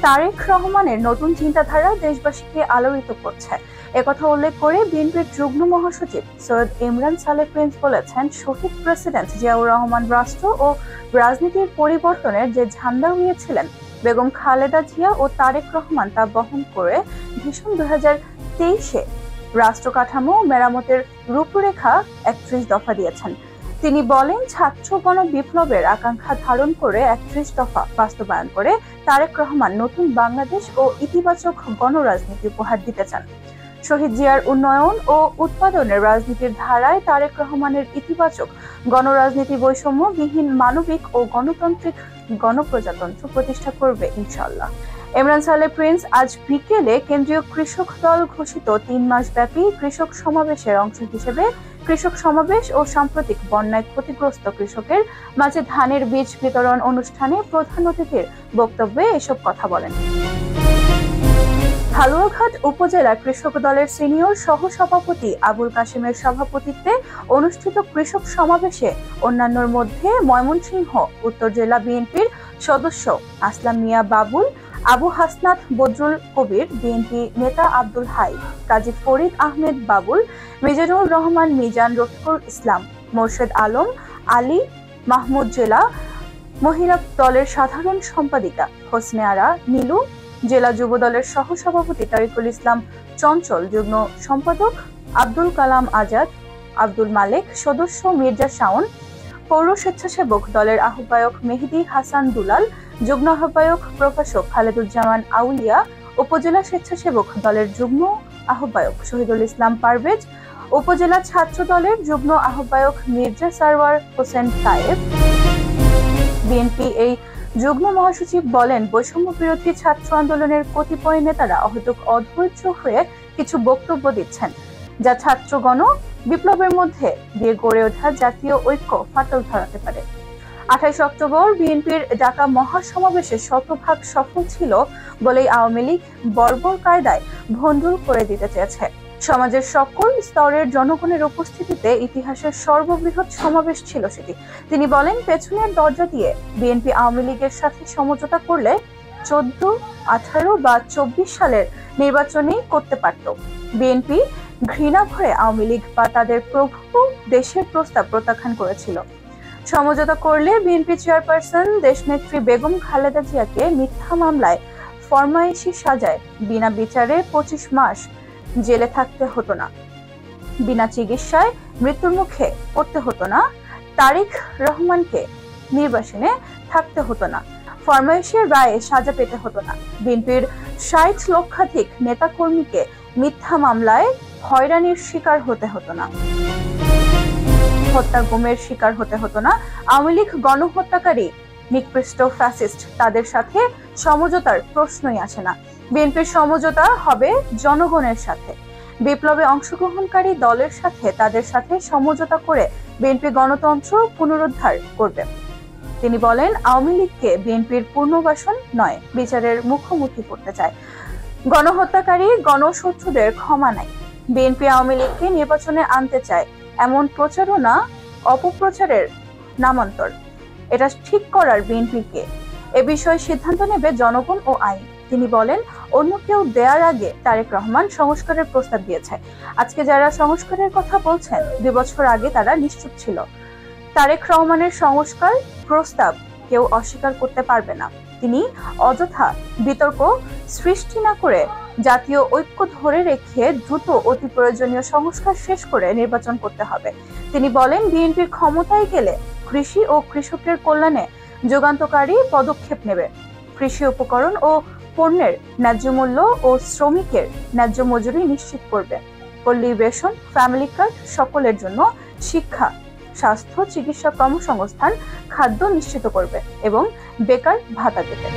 তারেক রহমানের নতুন চিন্তাধারা দেশবাসীকে আলোড়িত করছে। একথা উল্লেখ করে বিএনপির যুগ্ম মহাসচিব সৈয়দ ইমরান সালেহ প্রিন্স বলেছেন, শহীদ প্রেসিডেন্ট জিয়াউর রহমান রাষ্ট্র ও রাজনীতির পরিবর্তনের যে ঝান্ডা উড়িয়েছিলেন, বেগম খালেদা জিয়া ও তারেক রহমান তা বহন করে ভীষণ 2023-এ রাষ্ট্র কাঠামো মেরামতের রূপরেখা 31 দফা দিয়েছেন। তিনি বলেন, ছাত্র গণ বিপ্লবের আকাঙ্ক্ষা ধারণ করে 31 দফা বাস্তবায়ন করে তারেক রহমান নতুন বাংলাদেশ ও ইতিবাচক গণরাজনীতি উপহার দিতে চান। শহীদ জিয়ার উন্নয়ন ও উৎপাদনের রাজনীতির ধারায় তারেক রহমানের ইতিবাচক গণরাজনীতি বৈষম্যবিহীন মানবিক ও গণতান্ত্রিক গণপ্রজাতন্ত্র প্রতিষ্ঠা করবে ইনশাআল্লাহ। ইমরান সালেহ প্রিন্স আজ বিকেলে কেন্দ্রীয় কৃষক দল ঘোষিত 3 মাস ব্যাপী কৃষক সমাবেশের অংশ হিসেবে কৃষক সমাবেশ ও সাম্প্রতিক বন্যায় ক্ষতিগ্রস্ত কৃষকের মাঝে ধানের বীজ বিতরণ অনুষ্ঠানে প্রধান অতিথির বক্তব্যে এসব কথা বলেন। হালুয়াঘাট উপজেলা কৃষক দলের সিনিয়র সহসভাপতি আবুল কাশেমের সভাপতিত্বে অনুষ্ঠিত কৃষক সমাবেশে অন্যান্যর মধ্যে ময়মনসিংহ উত্তর জেলা বিএনপির সদস্য আসলাম মিয়া বাবুল, আবু হাসনাত বদরুল কবির, বিএনপি নেতা আব্দুল হাই, কাজী ফরিদ আহমেদ বাবুল, মিজানুর রহমান মিজান, রফিকুল ইসলাম, মোর্শেদ আলম, আলী মাহমুদ, জেলা মহিলা দলের সাধারণ সম্পাদিকা হোসনে আরা নীলু, জেলা যুব দলের সহসভাপতি তারিকুল ইসলাম চঞ্চল, যুগ্ম সম্পাদক আব্দুল কালাম আজাদ, আব্দুল মালেক, সদস্য মির্জা শাওন, পৌর স্বেচ্ছাসেবক দলের আহ্বায়ক মেহেদী হাসান দুলাল, যুগ্ম আহ্বায়ক প্রকাশক খালেদুজ্জামান আউলিয়া, উপজেলা স্বেচ্ছাসেবক দলের যুগ্ম আহ্বায়ক শহীদুল ইসলাম পারভেজ, উপজেলা ছাত্র দলের যুগ্ম আহ্বায়ক মির্জা সারওয়ার হোসেন সায়েব। বিএনপি এই যুগ্ম মহাসচিব বলেন, বৈষম্য বিরোধী ছাত্র আন্দোলনের কতিপয় নেতারা অধৈর্য হয়ে কিছু বক্তব্য দিচ্ছেন, যা ছাত্রগণ বিপ্লবের মধ্যে দিয়ে গড়ে ওঠা জাতীয় ঐক্য ফাটল ধরাতে পারে। 28 অক্টোবর বিএনপির ঢাকা মহাসমাবেশে শতভাগ সফল ছিল বলেই আওয়ামী লীগ বর্বর কায়দায় ভণ্ডুল করে দিতে চেয়েছে। সমাজের সকল স্তরের জনগণের উপস্থিতিতে ইতিহাসের সর্ববৃহৎ সমাবেশ ছিল সেটি। তিনি বলেন, পেছনের দরজা দিয়ে বিএনপি আওয়ামী লীগের সাথে সমঝোতা করলে 14, 18 বা 24 সালের নির্বাচনেই করতে পারত। বিএনপি ঘৃণা ভরে আওয়ামী লীগ বা তাদের প্রভু দেশের প্রস্তাব প্রত্যাখ্যান করেছিল। সমঝোতা করলে বিএনপি চেয়ারপারসন দেশনেত্রী বেগম খালেদা জিয়াকে মিথ্যা মামলায় ফরমায়েশি সাজায় বিনা বিচারে 25 মাস জেলে থাকতে হতো না, বিনা চিকিৎসায় মৃত্যুর মুখে পড়তে হতো না, তারেক রহমানকে নির্বাসনে থাকতে হতো না, ফরমায়েশের রায়ে সাজা পেতে হতো না, বিএনপির 60 লক্ষাধিক নেতাকর্মীকে মিথ্যা মামলায় হয়রানির শিকার হতে হতো না, হত্যা গুমের শিকার হতে হতো না। আওয়ামী লীগ গণহত্যাকারী, নিকৃষ্ট ফ্যাসিস্ট, তাদের সাথে সমঝোতার প্রশ্নই আসে না। বিএনপির সমঝোতা হবে জনগণের সাথে, বিপ্লবে অংশগ্রহণকারী দলের সাথে, তাদের সাথে সমঝোতা করে বিএনপি গণতন্ত্র পুনরুদ্ধার করবে। তিনি বলেন, আওয়ামী লীগকে বিএনপির পুনর্বাসন নয়, বিচারের মুখোমুখি করতে চায়। গণহত্যাকারী, গণশত্রুদের ক্ষমা নাই। বিএনপি আওয়ামী লীগকে নির্বাচনে আনতে চায়, এমন প্রচারণা অপপ্রচারের নামান্তর। এটা ঠিক করার বিএনপিকে, এ বিষয়ে সিদ্ধান্ত নেবে জনগণ ও আইন। তিনি বলেন, অন্য কেউ দেওয়ার আগে তারেক রহমান সংস্কারের প্রস্তাব দিয়েছে। আজকে যারা সংস্কারের কথা বলছেন, 2 বছর আগে তারা নিশ্চুপ ছিল। তারেক রহমানের সংস্কার প্রস্তাব কেউ অস্বীকার করতে পারবে না। তিনি অযথা বিতর্ক সৃষ্টি না করে জাতীয় ঐক্য ধরে রেখে দ্রুত অতি প্রয়োজনীয় সংস্কার শেষ করে নির্বাচন করতে হবে। তিনি বলেন, বিএনপির ক্ষমতায় গেলে কৃষি ও কৃষকের কল্যাণে যুগান্তকারী পদক্ষেপ নেবে। কৃষি উপকরণ ও পণ্যের ন্যায্য মূল্য ও শ্রমিকের ন্যায্য মজুরি নিশ্চিত করবে। পল্লী বেতন, ফ্যামিলি কার্ড, সকলের জন্য শিক্ষা, স্বাস্থ্য, চিকিৎসা, কর্মসংস্থান, খাদ্য নিশ্চিত করবে এবং বেকার ভাতা দেবে।